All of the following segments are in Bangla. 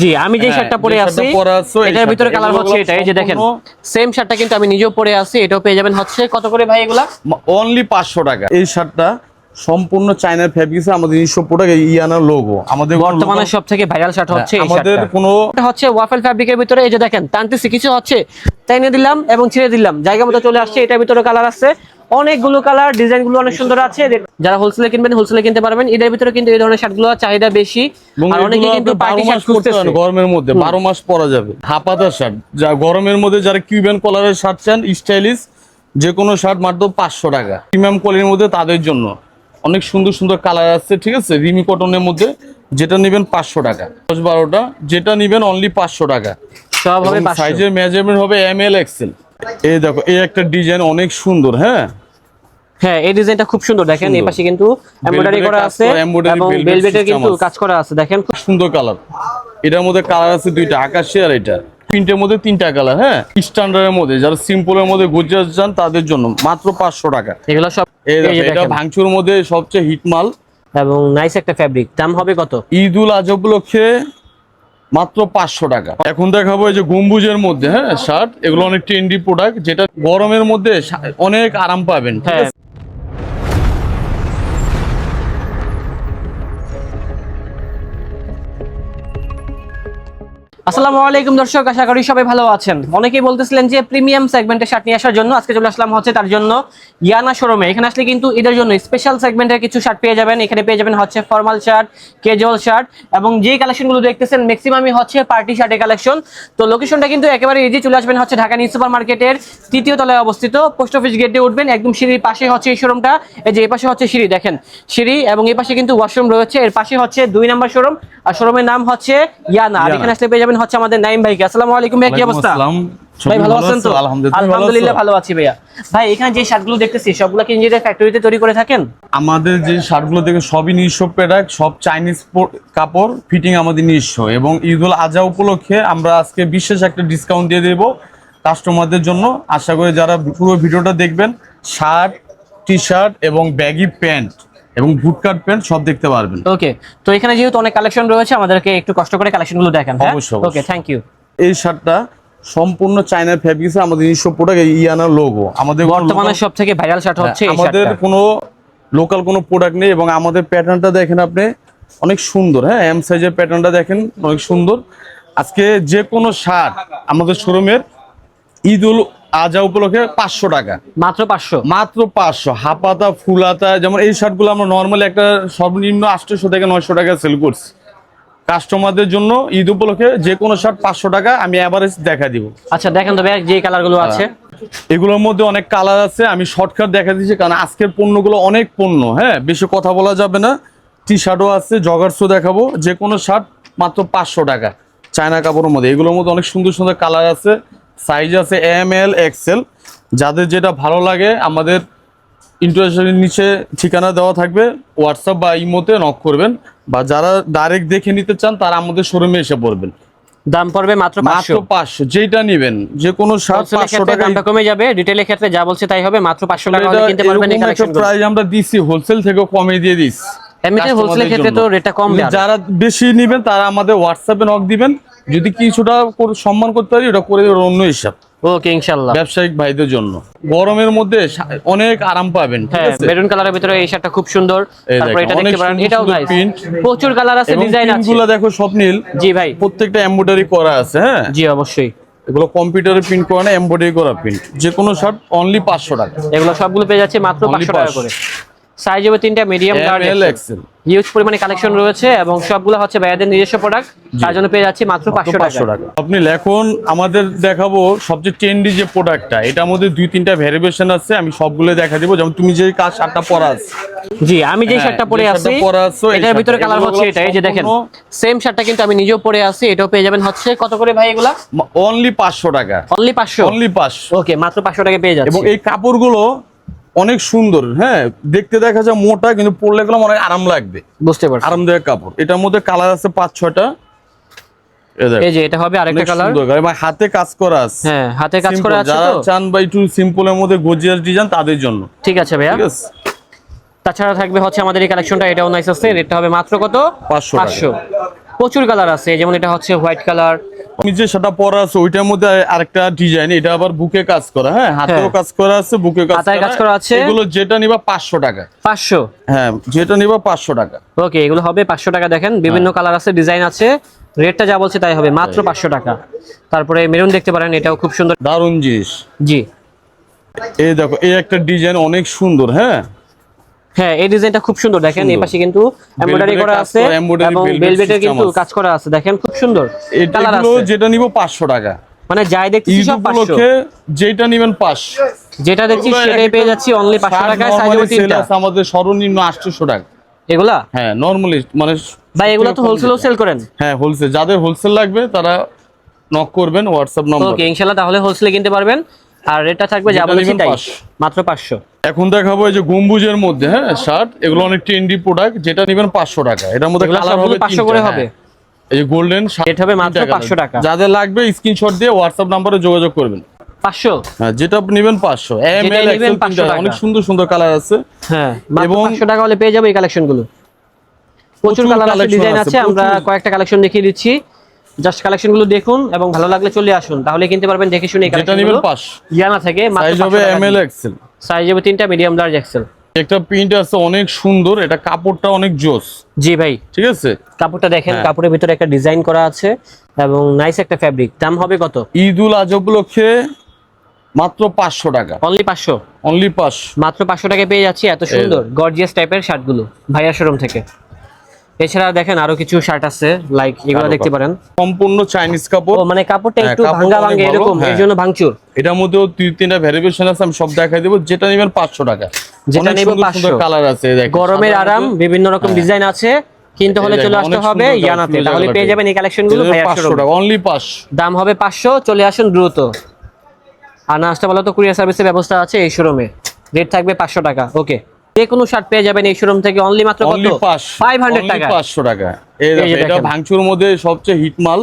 জি আমি যে শার্টটা পরে আছি এটার ভিতরে কালার হচ্ছে এটা, এই যে দেখেন সেম শার্টটা কিন্তু আমি নিজেও পরে আছি, এটাও পেয়ে যাবেন হচ্ছে কত করে ভাই এগুলা? অনলি 500 টাকা। এই শার্টটা সম্পূর্ণ চায়নার ফেব্রিক্সে, আমাদের নিজস্ব প্রোডাক্ট, ইয়ানা লোগো। আমাদের বর্তমানে সবথেকে ভাইরাল শার্ট হচ্ছে এই আমাদের শার্টটা। কোনো এটা হচ্ছে ওয়াফেল ফ্যাব্রিকের ভিতরে, এই যে দেখেন টানতেছি কিছু হচ্ছে টাইনে দিলাম এবং ছেড়ে দিলাম, জায়গা মতো চলে আসছে। এটার ভিতরে কালার আছে অনেকগুলো, কালার ডিজাইন গুলো অনেক সুন্দর আছে। যারা হোলসেলে কিনবেন হোলসেলে কিনতে পারবেন। এদের ভিতরে কিন্তু এই ধরনের শার্টগুলো চাহিদা বেশি, আর অনেকে কিন্তু পার্টি শার্ট খুঁজতেছে গরমের মধ্যে 12 মাস পরা যাবে। হাফাতা শার্ট, যা গরমের মধ্যে যারা কিউবেন কলারের শার্ট চান, স্টাইলিশ যে কোনো শার্ট মাত্র 500 টাকা। প্রিমিয়াম কোয়ালিটির মধ্যে তাদের জন্য অনেক সুন্দর সুন্দর কালার আছে, ঠিক আছে। রিমি কটনের মধ্যে যেটা নেবেন 500 টাকা, 10-12টা যেটা নেবেন অনলি 500 টাকা। সব হবে 500। সাইজের মেজারমেন্ট হবে ML XL। এই দেখো এই একটা ডিজাইন অনেক সুন্দর। হ্যাঁ হ্যাঁ এই ডিজাইনটা খুব সুন্দর, দেখেন এই পাশে কিন্তু এমব্রয়ডারি করা আছে এবং ভেলভেটের কিন্তু কাজ করা আছে, দেখেন খুব সুন্দর কালার। এটার মধ্যে কালার আছে দুইটা, আকাশি আর এটা। প্রিন্টের মধ্যে 3টা কালার। হ্যাঁ স্ট্যান্ডার্ডের মধ্যে যারা সিম্পলের মধ্যে গর্জিয়াস চান তাদের জন্য মাত্র 500 টাকা। এগুলো সব এটা ভাঙচুর মধ্যে সবচেয়ে হিট মাল এবং নাইস একটা ফ্যাব্রিক। দাম হবে কত? ঈদুল আজহা উপলক্ষে মাত্র 500 টাকা। এখন দেখাবো এই যে গম্বুজের মধ্যে, হ্যাঁ শার্ট। এগুলো অনেক ট্রেন্ডি প্রোডাক্ট, যেটা গরমের মধ্যে অনেক আরাম পাবেন। হ্যাঁ আসসালামু আলাইকুম দর্শক, আশা করি সবাই ভালো আছেন। অনেকেই বলতেছিলেন যে প্রিমিয়াম সেগমেন্টের শার্ট নিয়ে আসার জন্য, আজকে চলে আসলাম হচ্ছে তার জন্য ইয়ানা শোরুমে। এখানে আসলে কিন্তু এদের জন্য স্পেশাল সেগমেন্টের কিছু শার্ট পেয়ে যাবেন। এখানে পেয়ে যাবেন হচ্ছে ফর্মাল শার্ট, ক্যাজুয়াল শার্ট এবং যে কালেকশনগুলো দেখতেছেন ম্যাক্সিমামই হচ্ছে পার্টি শার্টের কালেকশন। তো লোকেশনটা কিন্তু একেবারে ইজি, চলে আসবেন হচ্ছে ঢাকা নিউ সুপার মার্কেটের 3য় তলায় অবস্থিত, পোস্ট অফিস গেটে উঠবেন, একদম সিঁড়ির পাশে হচ্ছে এই শোরুমটা। এই যে এই পাশে হচ্ছে সিঁড়ি, দেখেন সিঁড়ি, এবং এই পাশে কিন্তু ওয়াশরুম রয়েছে। এর পাশে হচ্ছে 2 নম্বর শোরুম, আর শোরুমের নাম হচ্ছে ইয়ানা। আর এখানে আসলে পেয়ে যাবেন হচ্ছে আমাদের নাইম ভাই। আসসালামু আলাইকুম ভাই, কি অবস্থা? ভাই ভালো আছেন তো? আলহামদুলিল্লাহ ভালো আছি ভাইয়া। ভাই এখানে যে শার্টগুলো দেখতেছি সবগুলো কি নিজেদের ফ্যাক্টরিতে তৈরি করে থাকেন? আমাদের যে শার্টগুলো থেকে সবই নিজস্ব প্রোডাক্ট, সব চাইনিজ কাপড়, ফিটিং আমাদের নিজস্ব। এবং ঈদুল আজহা উপলক্ষে আমরা আজকে বিশেষ একটা ডিসকাউন্ট দিয়ে দেব কাস্টমারদের জন্য। আশা করি যারা পুরো ভিডিওটা দেখবেন, শার্ট, টি শার্ট এবং ব্যাগি প্যান্ট এবং বুটকাট প্যান্ট সব দেখতে পারবেন। ওকে, তো এখানে যেহেতু অনেক কালেকশন রয়েছে, আমাদেরকে একটু কষ্ট করে কালেকশনগুলো দেখান। অবশ্যই। ওকে, থ্যাংক ইউ। এই শার্টটা সম্পূর্ণ চায়নার ফেব্রিক্সে, আমাদের নিজস্ব প্রোডাক্ট, ইয়ানা লোগো। আমাদের বর্তমানে সবথেকে ভাইরাল শার্ট হচ্ছে এই আমাদের শার্টটা। কোনো লোকাল কোনো প্রোডাক্ট নেই। এবং আমাদের প্যাটার্নটা দেখেন আপনি, অনেক সুন্দর। হ্যাঁ এম সাইজের প্যাটার্নটা দেখেন অনেক সুন্দর। আজকে যে কোনো শার্ট আমাদের শোরুমের ঈদুল আজহা উপলক্ষে 500 টাকা, মাত্র 500। মাত্র 500। হাফাতা, ফুলাতা, যেমন এই শার্টগুলো আমরা নর্মালি একটা সর্বনিম্ন 800 থেকে 900 টাকা সেল করছি। কাস্টমারদের জন্য ঈদ উপলক্ষে যে কোনো শার্ট 500 টাকা। আমি এভারেজ দেখা দিব। আচ্ছা দেখেন তো ভাই যে কালারগুলো আছে। এগুলোর মধ্যে অনেক কালার আছে, আমি শর্টকাট দেখা দিচ্ছি কারণ আজকের পণ্যগুলো অনেক পণ্য। হ্যাঁ বেশি কথা বলা যাবে না। টি শার্টও আছে, জগার্সও দেখাবো। যে কোনো শার্ট মাত্র 500 টাকা চায়না কাপড়ের মধ্যে। এগুলোর মধ্যে অনেক সুন্দর সুন্দর কালার আছে, সাইজ আছে ML XL। যাদের যেটা ভালো লাগে আমাদের ইন্টারনেটের নিচে ঠিকানা দেওয়া থাকবে, হোয়াটসঅ্যাপ বা ইমোতে নক করবেন। বা যারা ডাইরেক্ট দেখে নিতে চান তারা আমাদের শোরুমে এসে পড়বেন। দাম পড়বে মাত্র 500। যেটা নেবেন যে কোনো শার্ট 500 টাকা, দামটা কমে যাবে। রিটেলের ক্ষেত্রে যা বলছে তাই হবে, মাত্র 500 টাকা হলে কিনতে পারবেন এই কালেকশনগুলো। প্রাইস আমরা দিছি হোলসেল থেকেও কমে দিয়ে দিছি। এমনিতে হোলসেলের ক্ষেত্রে তো রেটটা কম দেয়। যারা বেশি নেবেন তারা আমাদের হোয়াটসঅ্যাপে নক দিবেন। যদি কিছুটা সম্মান করতে পারি ওটা করে দেব, অন্য হিসাব। ওকে ইনশাআল্লাহ। ব্যবসায়িক ভাইদের জন্য গরমের মধ্যে অনেক আরাম পাবেন। ঠিক আছে, মেরুন কালারের ভিতরে এই শার্টটা খুব সুন্দর। তারপর এটা দেখতে পারেন, এটাও নাইস। প্রচুর কালার আছে, ডিজাইন আছে। প্রিন্টগুলো দেখো স্বপ্নীল। জি ভাই, প্রত্যেকটা এমব্রয়ডারি করা আছে। হ্যাঁ জি অবশ্যই। এগুলো কম্পিউটারে প্রিন্ট করা না, এমব্রয়ডারি করা প্রিন্ট। যে কোনো শার্ট অনলি 500 টাকা। এগুলো সবগুলো পেয়ে যাচ্ছে মাত্র 500 টাকা করে। সাইজ হবে 3টা, মিডিয়াম, লার্জ, এক্সেল। হিউজ পরিমাণে কালেকশন রয়েছে এবং সবগুলো হচ্ছে ভাইয়াদের নিজস্ব প্রোডাক্ট। তার জন্য পেয়ে যাচ্ছে মাত্র 500 টাকা। আপনি এখন আমাদের দেখাবো সবচেয়ে ট্রেন্ডি যে প্রোডাক্টটা, এটার মধ্যে 2-3টা ভেরিয়েশন আছে, আমি সবগুলো দেখা দেব। যেমন তুমি যে শার্টটা পরা আছে, জি আমি যে শার্টটা পরে আছি এটার ভিতরে কালার হচ্ছে এটা, এই যে দেখেন সেম শার্টটা কিন্তু আমি নিজেও পরে আছি। এটাও পেয়ে যাবেন হচ্ছে কত করে ভাই এগুলা? অনলি 500 টাকা। অনলি 500? অনলি 500। ওকে, মাত্র 500 টাকা পেয়ে যাচ্ছে। এবং এই কাপড়গুলো অনেক সুন্দর। হ্যাঁ দেখতে দেখা যায় মোটা, কিন্তু পরলে গেলে অনেক আরাম লাগবে। বুঝতে পারছি, আরামদায়ক কাপড়। এটার মধ্যে কালার আছে 5-6টা। এই যে এটা হবে আরেকটা কালার। এবং হাতে কাজ করা আছে। হ্যাঁ হাতে কাজ করা আছে। যারা চান বা একটু সিম্পলের মধ্যে গর্জিয়াস ডিজাইন তাদের জন্য। ঠিক আছে ভাইয়া। ঠিক আছে, তাছাড়া থাকবে হচ্ছে আমাদের এই কালেকশনটা, এটাও নাইস আছে। রেটটা হবে মাত্র কত? 500। প্রচুর কালার আছে, যেমন এটা হচ্ছে হোয়াইট কালার। আমি যে সেটা পরা আছে ওইটার মধ্যে আরেকটা ডিজাইন, এটা আবার বুকে কাজ করা, হ্যাঁ হাতেও কাজ করা আছে, বুকে কাজ করা আছে। এগুলো যেটা নিবা 500 টাকা। 500? হ্যাঁ যেটা নিবা 500 টাকা। ওকে, এগুলো হবে 500 টাকা। দেখেন বিভিন্ন কালার আছে, ডিজাইন আছে, রেটটা যা বলছে তাই হবে, মাত্র 500 টাকা। তারপরে মেরুন দেখতে পারেন, এটাও খুব সুন্দর, দারুণ জিনিস। জি এই দেখো এই একটা ডিজাইন অনেক সুন্দর। হ্যাঁ হ্যাঁ, এই ডিজাইনটা খুব সুন্দর। দেখেন এই পাশে কিন্তু এমব্রয়ডারি করা আছে এবং ভেলভেটের কিন্তু কাজ করা আছে। দেখেন খুব সুন্দর কালার আছে। যেটা নিব 500 টাকা, মানে যাই দেখতেছি সব 500। যেটা নেবেন 500, যেটা দেখছি সেটাই পেয়ে যাচ্ছি অনলি 500 টাকায়। সাইজ হবে তিনটা। আমাদের সর্বনিম্ন 800 টাকা এগুলা। হ্যাঁ নরমালি মানে ভাই এগুলা তো হোলসেলও সেল করেন? হ্যাঁ হোলসেল, যাদের হোলসেল লাগবে তারা নক করবেন হোয়াটসঅ্যাপ নম্বর। ওকে ইনশাআল্লাহ, তাহলে হোলসেলে কিনতে পারবেন। আর রেটটা থাকবে যা বলেছি তাই, মাত্র 500। এখন দেখাবো এই যে গম্বুজের মধ্যে, হ্যাঁ শার্ট, এগুলো অনেক ট্রেন্ডি প্রোডাক্ট, যেটা নেবেন 500 টাকা। এটার মধ্যে কালার হবে 500 করে হবে। এই যে গোল্ডেন রেট হবে মাত্র 500 টাকা। যাদের লাগবে স্ক্রিনশট দিয়ে হোয়াটসঅ্যাপ নম্বরে যোগাযোগ করবেন। 500? হ্যাঁ যেটা নেবেন 500। এম এল এক্সেল অনেক সুন্দর সুন্দর কালার আছে। হ্যাঁ মাত্র 500 টাকা হলে পেয়ে যাবে এই কালেকশনগুলো। প্রচুর কালার আছে, ডিজাইন আছে। আমরা কয়েকটা কালেকশন দেখিয়ে দিচ্ছি, জাস্ট কালেকশনগুলো দেখুন এবং ভালো লাগলে চলে আসুন, তাহলে কিনতে পারবেন দেখে শুনে। এই কালেকশনগুলো ইয়ানা থেকে মাত্র 500 টাকা। এম এল এক্সেল সাইজ হবে 3টা, মিডিয়াম লার্জ এক্সেল। একটা প্রিন্ট আছে অনেক সুন্দর, এটা কাপড়টা অনেক জোস। জি ভাই ঠিক আছে, কাপড়টা দেখেন, কাপড়ের ভিতরে একটা ডিজাইন করা আছে এবং নাইস একটা ফ্যাব্রিক। দাম হবে কত? ঈদুল আজহা উপলক্ষে মাত্র 500 টাকা। অনলি 500? অনলি 500, মাত্র 500 টাকায় পেয়ে যাচ্ছি এত সুন্দর গর্জিয়াস টাইপের শার্টগুলো ভাইয়া শোরুম থেকে। এছাড়া দেখেন আরো কিছু শার্ট আছে, লাইক এগুলো দেখতে পারেন, সম্পূর্ণ চাইনিজ কাপড়। ও মানে কাপড়টা একটু ভাঙা ভাঙা এরকম, এর জন্য ভাঙচুর। এটার মধ্যেও 2-3টা ভেরিয়েশন আছে, আমি সব দেখাই দেব। যেটা নেবেন 500 টাকা, যেটা নেব 500। কালার আছে, দেখেন গরমের আরাম, বিভিন্ন রকম ডিজাইন আছে, কিন্তু হলে চলে আসতে হবে ইয়ানাতে, তাহলে পেয়ে যাবেন এই কালেকশনগুলো ভাইয়া শোরুম। অনলি 500, দাম হবে 500। চলে আসুন দ্রুত। আর না আসতে বলো তো কুরিয়ার সার্ভিসের ব্যবস্থা আছে এই শোরুমে। রেট থাকবে 500 টাকা। ওকে, যে কোনো শার্ট পেয়ে যাবেন এই শোরুম থেকে অনলি মাত্র কত? 500 টাকা। 500 টাকা। এটা ভাঙচুর মধ্যে সবচেয়ে হিট মাল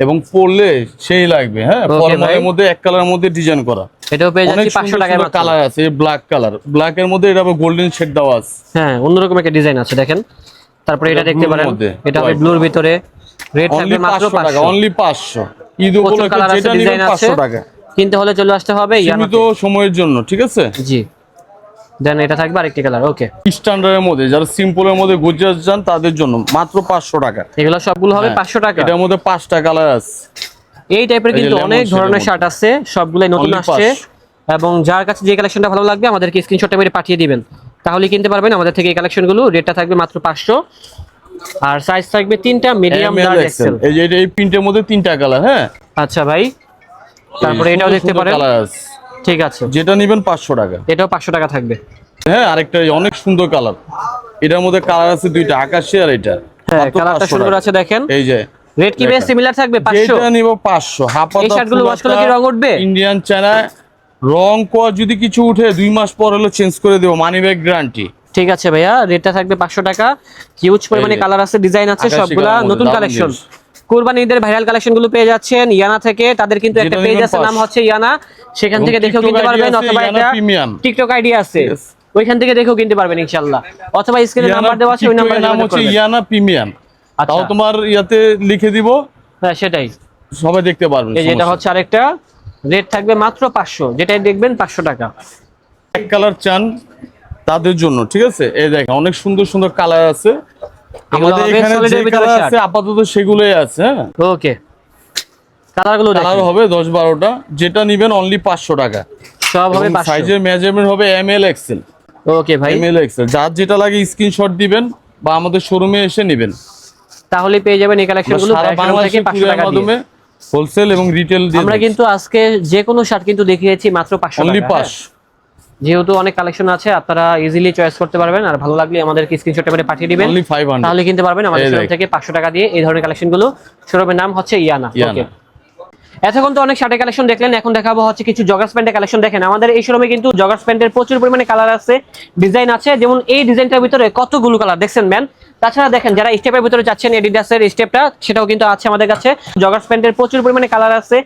এবং পরলে সেই লাগবে। হ্যাঁ ফরমালের মধ্যে এক কালারের মধ্যে ডিজাইন করা, এটাও পেয়ে যাচ্ছি 500 টাকায় মাত্র। কালার আছে ব্ল্যাক কালার, ব্ল্যাক এর মধ্যে এটা গোল্ডেন শেড দেওয়া আছে। হ্যাঁ অন্যরকম একটা ডিজাইন আছে দেখেন। তারপরে এটা দেখতে পারেন, এটা হবে ব্লুর ভিতরে। রেট থাকবে মাত্র 500 টাকা। অনলি 500। ঈদ উপলক্ষে যেটা নেবেন 500 টাকা। কিনতে হলে চলে আসতে হবে সীমিত সময়ের জন্য। ঠিক আছে, জি। দেন এটা থাকবে আরেকটি কালার। ওকে, স্ট্যান্ডার্ডের মধ্যে যারা সিম্পলের মধ্যে গর্জিয়াস যান তাদের জন্য মাত্র 500 টাকা। এগুলো সবগুলো হবে 500 টাকা। এটার মধ্যে 5টা কালার আছে। এই টাইপের কিন্তু অনেক ধরনের শার্ট আছে, সবগুলাই নতুন আসছে। এবং যার কাছে যে কালেকশনটা ভালো লাগবে আমাদেরকে স্ক্রিনশটটা মেরে পাঠিয়ে দিবেন, তাহলে কিনতে পারবেন আমাদের থেকে এই কালেকশনগুলো। রেটটা থাকবে মাত্র 500। আর সাইজ থাকবে 3টা, মিডিয়াম লার্জ এক্সেল। এই যে এই প্রিন্টের মধ্যে 3টা কালার। হ্যাঁ আচ্ছা ভাই, তারপরে এটাও দেখতে পারেন। ঠিক আছে, যেটা নেবেন 500 টাকা। এটাও 500 টাকা থাকবে। হ্যাঁ আরেকটা অনেক সুন্দর কালার, এটার মধ্যে কালার আছে 2টা, আকাশি আর এটা। হ্যাঁ কালারটা সুন্দর আছে দেখেন। এই যে রেট কি বেশ সিমিলার থাকবে 500? যেটা নিব 500। এই শার্টগুলো ওয়াশ করলে কি রং উঠবে? ইন্ডিয়ান চায়না রং কর যদি কিছু উঠে 2 মাস পর হলো চেঞ্জ করে দেব, মানি ব্যাক গ্যারান্টি। ঠিক আছে ভাইয়া, রেটটা থাকবে 500 টাকা। হিউজ পরিমাণে কালার আছে, ডিজাইন আছে, সবগুলা নতুন কালেকশন। কুরবানি ঈদের ভাইরাল কালেকশনগুলো পেয়ে যাচ্ছেন ইয়ানা থেকে। তাদের কিন্তু একটা পেজ আছে, নাম হচ্ছে ইয়ানা, সেখান থেকে দেখেও কিনতে পারবেন। অথবা একটা টিকটক আইডি আছে, ওইখান থেকে দেখেও কিনতে পারবেন ইনশাআল্লাহ। অথবা স্ক্রিনে নাম্বার দেওয়া আছে, ওই নাম্বারে নাম হচ্ছে ইয়ানা প্রিমিয়াম। তাও তোমার ইয়াতে লিখে দিব। হ্যাঁ সেটাই, সবাই দেখতে পারবেন। এই যেটা হচ্ছে আরেকটা। রেট থাকবে মাত্র 500, যেটাই দেখবেন 500 টাকা। এক কালার চান তাদের জন্য। ঠিক আছে, এই দেখেন অনেক সুন্দর সুন্দর কালার আছে আমাদের এখানে। যে কালার আছে আপাতত সেগুলোই আছে। হ্যাঁ ওকে, কালারগুলো দেখেন, কালার হবে 10-12টা। যেটা নেবেন অনলি 500 টাকা। সব হবে 500। সাইজের মেজারমেন্ট হবে এম এল এক্সেল। ওকে ভাই, এম এল এক্সেল যার যেটা লাগে স্ক্রিনশট দিবেন বা আমাদের শোরুমে এসে নেবেন, তাহলে পেয়ে যাবেন এই কালেকশনগুলো সারা বাংলাদেশে 500 টাকা দিয়ে। হোলসেল এবং রিটেল দিয়ে আমরা কিন্তু আজকে যে কোনো শার্ট কিন্তু দেখিয়েছি মাত্র 500 টাকা। অনলি 500। যেহেতু অনেক কালেকশন আছে, আপনারা ইজিলি চয়েস করতে পারবেন। আর ভালো লাগলে আমাদেরকে স্ক্রিনশট মেরে পাঠিয়ে দিবেন, অনলি 500। তাহলে কিনতে পারবেন আমাদের শোরুম থেকে 500 টাকা দিয়ে এই ধরনের কালেকশনগুলো। শোরুমের নাম হচ্ছে ইয়ানা। ওকে, এতক্ষণ তো অনেক শার্টের কালেকশন দেখলেন, এখন দেখাবো হচ্ছে কিছু জগার্স প্যান্টের কালেকশন। দেখেন আমাদের এই শোরুমে কিন্তু জগার্স প্যান্টের প্রচুর পরিমাণে কালার আছে, ডিজাইন আছে। যেমন এই ডিজাইনটার ভিতরে কতগুলো কালার দেখছেন ম্যান। তাছাড়া দেখেন যারা স্টেপের ভিতরে যাচ্ছেন এডিডাসের স্টেপটা, সেটাও কিন্তু আছে আমাদের কাছে। জগার্স প্যান্টের প্রচুর পরিমাণে কালার আছে,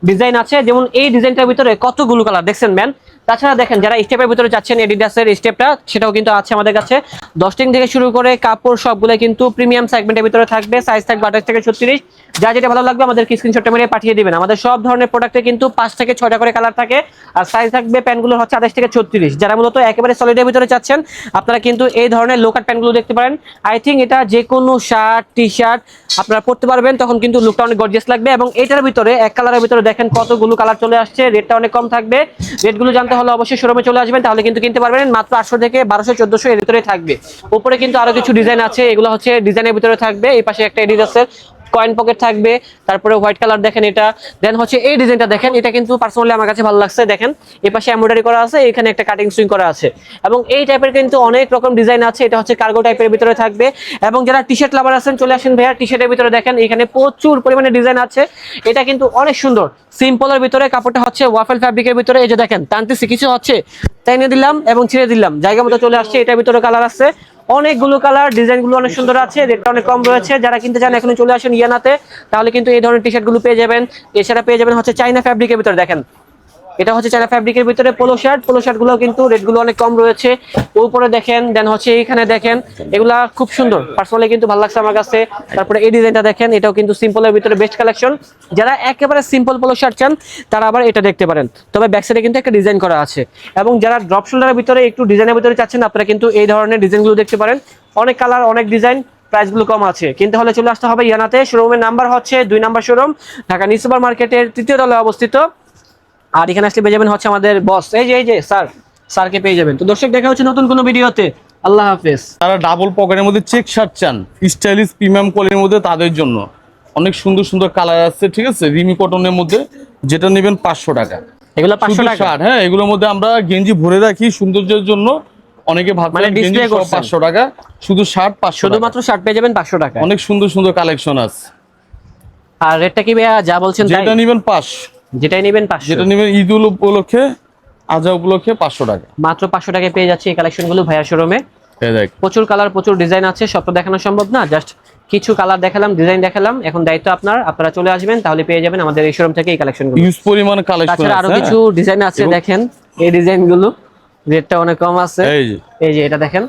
ডিজাইন আছে। যেমন এই ডিজাইনটার ভিতরে কতগুলো কালার দেখছেন ম্যান। তাছাড়া দেখেন যারা স্টেপের ভিতরে চাচ্ছেন এডিডাসের স্টেপটা, সেটাও কিন্তু আছে আমাদের কাছে। 10 থেকে শুরু করে কাপড় সবগুলো কিন্তু প্রিমিয়াম সেগমেন্টের ভিতরে থাকবে। সাইজ থাকবে 28 থেকে 36। যা যেটা ভালো লাগবে আমাদেরকে স্ক্রিনশটটা মেরে পাঠিয়ে দিবেন। আমাদের সব ধরনের প্রোডাক্টে কিন্তু 5 থেকে 6টা করে কালার থাকে, আর সাইজ থাকবে প্যান্টগুলো হচ্ছে 28 থেকে 36। যারা মূলত একেবারে সলিডের ভিতরে চাচ্ছেন আপনারা কিন্তু এই ধরনের লো কাট প্যান্টগুলো দেখতে পারেন। আই থিঙ্ক এটা যে কোনো শার্ট টি শার্ট আপনারা পরতে পারবেন, তখন কিন্তু লুকটা অনেক গর্জিয়াস লাগবে। এবং এটার ভিতরে এক কালারের ভিতরে দেখেন কতগুলো কালার চলে আসছে, রেটটা অনেক কম থাকবে। রেটগুলো জানতে হলে অবশ্যই শোরুমে চলে আসবেন, তাহলে কিন্তু কিনতে পারবেন। মাত্র 800 থেকে 1200 1400 এর ভিতরে থাকবে। উপরে কিন্তু আরো কিছু ডিজাইন আছে, এগুলো হচ্ছে ডিজাইনের ভিতরে থাকবে। এই পাশে একটা এডিডাসের কয়েন পকেট থাকবে, তারপরে হোয়াইট কালার দেখেন এটা। দেন হচ্ছে এই ডিজাইনটা দেখেন, এটা কিন্তু পার্সোনালি আমার কাছে ভালো লাগছে। দেখেন এই পাশে এমব্রয়ডারি করা আছে, এখানে একটা কাটিং সুইং করা আছে, এবং এই টাইপের কিন্তু অনেক রকম ডিজাইন আছে। এটা হচ্ছে কার্গো টাইপের ভিতরে থাকবে। এবং যারা টি শার্ট লাভার আছেন চলে আসেন ভাইয়া, টি শার্টের ভিতরে দেখেন এখানে প্রচুর পরিমাণে ডিজাইন আছে। এটা কিন্তু অনেক সুন্দর, সিম্পলের ভিতরে, কাপড়টা হচ্ছে ওয়াফেল ফ্যাব্রিকের ভিতরে। এই যে দেখেন টানতেছি, কিছু হচ্ছে টাইনে দিলাম এবং ছেড়ে দিলাম, জায়গা মতো চলে আসছে। এটার ভিতরে কালার আছে অনেকগুলো কালার, ডিজাইনগুলো অনেক সুন্দর আছে, রেটটা অনেক কম রয়েছে। যারা কিনতে চান এখনই চলে আসেন ইয়ানাতে, তাহলে কিন্তু এই ধরনের টি শার্টগুলো পেয়ে যাবেন। এছাড়া পেয়ে যাবেন হচ্ছে চাইনা ফ্যাব্রিকের ভিতরে। দেখেন এটা হচ্ছে চাইনা ফ্যাব্রিকের ভিতরে পোলো শার্টগুলো কিন্তু রেটগুলো অনেক কম রয়েছে। উপরে দেখেন, দেন হচ্ছে এইখানে দেখেন, এগুলা খুব সুন্দর, পার্সোনালি কিন্তু ভালো লাগছে আমার কাছে। তারপরে এই ডিজাইনটা দেখেন, এটাও কিন্তু সিম্পলের ভিতরে বেস্ট কালেকশন। যারা একেবারে সিম্পল পোলো শার্ট চান তারা আবার এটা দেখতে পারেন, তবে ব্যাক সাইডে কিন্তু একটা ডিজাইন করা আছে। এবং যারা ড্রপ শোল্ডারের ভিতরে একটু ডিজাইনের ভিতরে চাচ্ছেন আপনারা কিন্তু এই ধরনের ডিজাইনগুলো দেখতে পারেন। অনেক কালার, অনেক ডিজাইন, প্রাইসগুলো কম আছে। কিনতে হলে চলে আসতে হবে ইয়ানাতে। শোরুমের নাম্বার হচ্ছে 2 নম্বর শোরুম, ঢাকা নিউ সুপার মার্কেটের 3য় তলায় অবস্থিত। আর এখানে আসলে পেয়ে যাবেন হচ্ছে আমাদের বস, এই যে স্যারকে পেয়ে যাবেন। তো দর্শক দেখা হচ্ছে নতুন কোনো ভিডিওতে। আল্লাহ হাফেজ। তারা ডাবল পকেটের মধ্যে চেক শার্ট চান, স্টাইলিশ প্রিমিয়াম কোয়ালিটির মধ্যে, তাদের জন্য অনেক সুন্দর সুন্দর কালার আছে, ঠিক আছে, রিমি কটনের মধ্যে, যেটা নেবেন 500 টাকা। এগুলো 500 শুধু টাকা। শার্ট, হ্যাঁ, এগুলোর মধ্যে আমরা গেঞ্জি ভরে রাখি সৌন্দর্যের জন্য। অনেকে মানে ভাবছেন গেঞ্জি display সব করছেন। 500 টাকা, শুধু শার্ট 500 টাকা। শুধুমাত্র শার্ট পেয়ে যাবেন 500 টাকা। অনেক সুন্দর সুন্দর কালেকশন আছে। আর রেটটা কি ভাইয়া যা বলছেন তাই? যেটা নেবেন 500, যেটাই নেবেন 500, যেটা নেবেন ঈদ উপলক্ষে, আজা উপলক্ষে 500 টাকা। মাত্র 500 টাকায় পেয়ে যাচ্ছে এই কালেকশনগুলো ভাইয়া শোরুমে। এই দেখ, প্রচুর কালার, প্রচুর ডিজাইন আছে, সব তো দেখানো সম্ভব না। জাস্ট কিছু কালার দেখালাম, ডিজাইন দেখালাম। এখন দায়িত্ব আপনারা চলে আসবেন, তাহলে পেয়ে যাবেন আমাদের এই শোরুম থেকে এই কালেকশনগুলো। ইউজ পরিমাণ কালেকশন তাছাড়া আরো আছে। কিছু ডিজাইন আছে, দেখেন এই ডিজাইনগুলো, রেটটা অনেক কম আছে। এই যে এটা দেখেন,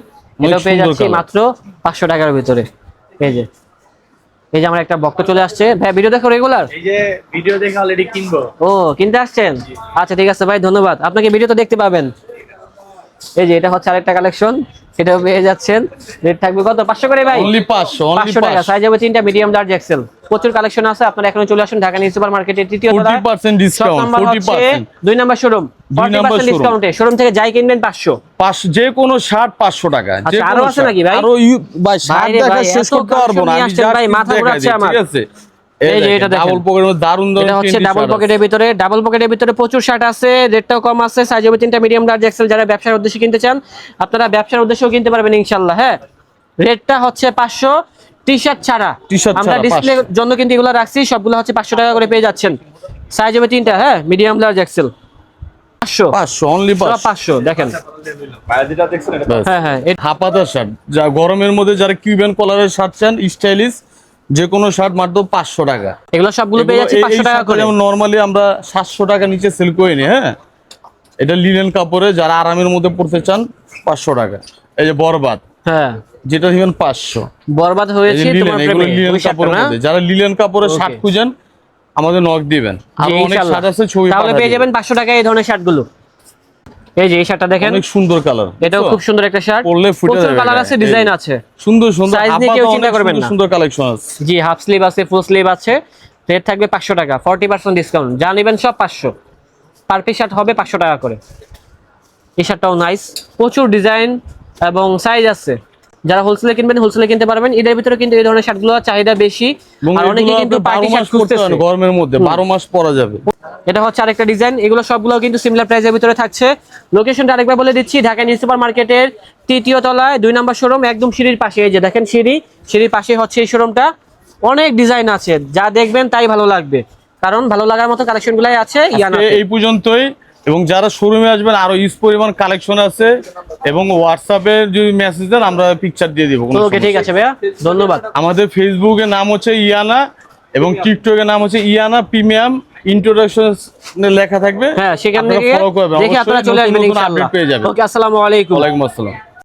এটা পেয়ে যাচ্ছি মাত্র 500 টাকার ভিতরে। এই যে আমার একটা বক্ত চলে আসছে। ভাই ভিডিও দেখো রেগুলার? এই যে ভিডিও দেখে অলরেডি কিনবো। ও কিনতে আসছেন? আচ্ছা ঠিক আছে ভাই, ধন্যবাদ। আপনাকে ভিডিও তো দেখতে পাবেন। এই যে এটা হচ্ছে আরেকটা কালেকশন, এটাও পেয়ে যাচ্ছেন। রেট থাকবে কত? 500 করে ভাই। অনলি 500 টাকা। সাইজ হবে 3টা, মিডিয়াম, লার্জ, এক্সেল। প্রচুর কালেকশন আছে, আপনারা এখনো চলে আসুন ঢাকা নিউ সুপার মার্কেটের 3য় তলায়। 40% ডিসকাউন্ট, 40%। 2 নম্বর শোরুম, 40% ডিসকাউন্টে। শোরুম থেকে যাই কিনবেন 500। যে কোনো শার্ট 500 টাকা। আচ্ছা, আরো আছে নাকি ভাই? আরো ভাই শার্ট দেখা শেষ করতে পারবো না আমি, ভাই মাথা ঘোরাচ্ছে আমার। ঠিক আছে, এই যে এটা দেখেন, ডাবল পকেটের মধ্যে দারুন দারুন, এটা হচ্ছে ডাবল পকেটের ভিতরে প্রচুর শার্ট আছে, রেটটাও কম আছে। সাইজ হবে 3টা, মিডিয়াম, লার্জ, এক্সেল। যারা ব্যবসার উদ্দেশ্যে কিনতে চান আপনারা ব্যবসার উদ্দেশ্যেও কিনতে পারবেন ইনশাআল্লাহ। হ্যাঁ, রেটটা হচ্ছে 500, টি শার্ট ছাড়া। আমরা ডিসপ্লের জন্য কিন্তু এগুলো রাখছি, সবগুলো হচ্ছে 500 টাকা করে পেয়ে যাচ্ছেন। সাইজ হবে 3টা, হ্যাঁ, মিডিয়াম, লার্জ, এক্সেল। 500 অনলি 500 দেখেন। যেটা দেখছেন এটা হ্যাঁ, হাফাতা শার্ট, যা গরমের মধ্যে যারা কিউবেন কলারের শার্ট চান, স্টাইলিশ, যে কোনো শার্ট মাত্র 500 টাকা। এগুলো সবগুলো পেয়ে যাচ্ছে 500 টাকা করে। নরমালি আমরা 700 টাকা নিচে সেল করি নি। হ্যাঁ, এটা লিনেন কাপড়ে, যারা আরামের মধ্যে পড়তে চান 500 টাকা। এই যে বরবাদ, হ্যাঁ, যেটা দিবেন 500। বরবাদ হয়েছে তোমার এগুলো প্রেমে, লিনেন ওই শার্টটা কাপড়ের না? মধ্যে, যারা লিনেন কাপড়ের শার্ট খুঁজেন আমাদের নক দিবেন। আর অনেক শার্ট আছে, ছবি তাহলে পেয়ে যাবেন 500 টাকায় এই ধরনের শার্টগুলো। এই যে এই শার্টটা দেখেন, অনেক সুন্দর কালার, এটাও খুব সুন্দর একটা শার্ট। পরলে ফুটে প্রচুর যাবে। কালার আছে, ডিজাইন আছে, সুন্দর সুন্দর, সাইজ নিয়ে কেউ চিন্তা করবেন না। সুন্দর কালেকশন আছে। জি, হাফ স্লিভ আছে, ফুল স্লিভ আছে। রেট থাকবে 500 টাকা, 40% ডিসকাউন্ট। যা নেবেন সব 500। পার পিস শার্ট হবে 500 টাকা করে। এই শার্টটাও নাইস, প্রচুর ডিজাইন এবং সাইজ আছে। যারা হোলসেলে কিনবেন হোলসেলে কিনতে পারবেন। এদের ভিতরে কিন্তু এই ধরনের শার্টগুলো চাহিদা বেশি, আর অনেকে কিন্তু পার্টি শার্ট খুঁজতেছে গরমের মধ্যে, 12 মাস পরা যাবে। এটা হচ্ছে আরেকটা ডিজাইন। এগুলো সবগুলো কিন্তু সিমিলার প্রাইসের ভিতরে থাকছে। লোকেশনটা আরেকবার বলে দিচ্ছি, ঢাকা নিউ সুপার মার্কেটের 3য় তলায় 2 নম্বর শোরুম, একদম সিঁড়ির পাশে। এই যে দেখেন সিঁড়ির পাশে হচ্ছে এই শোরুমটা। অনেক ডিজাইন আছে, যা দেখবেন তাই ভালো লাগবে, কারণ ভালো লাগার মতো কালেকশনগুলাই আছে ইয়ানাতে। এই পর্যন্তই, এবং যারা শোরুমে আসবেন আরো ইউজ পরিমাণ কালেকশন আছে, এবং হোয়াটসঅ্যাপে যদি মেসেজ দেন আমরা পিকচার দিয়ে দিব। ওকে, ঠিক আছে ভাইয়া, ধন্যবাদ। আমাদের ফেসবুকের নাম হচ্ছে ইয়ানা, এবং টিকটকের নাম হচ্ছে ইয়ানা প্রিমিয়াম ইন্ট্রোডাকশনে লেখা থাকবে, হ্যাঁ সেখান আপনারা থেকে follow করবেন, দেখে আপনারা অবশ্যই চলে নতুন আসবেন নতুন ইনশাআল্লাহ। আপডেট পেয়ে যাবেন। ওকে, আসসালামু আলাইকুম। ওয়ালাইকুম আসসালাম।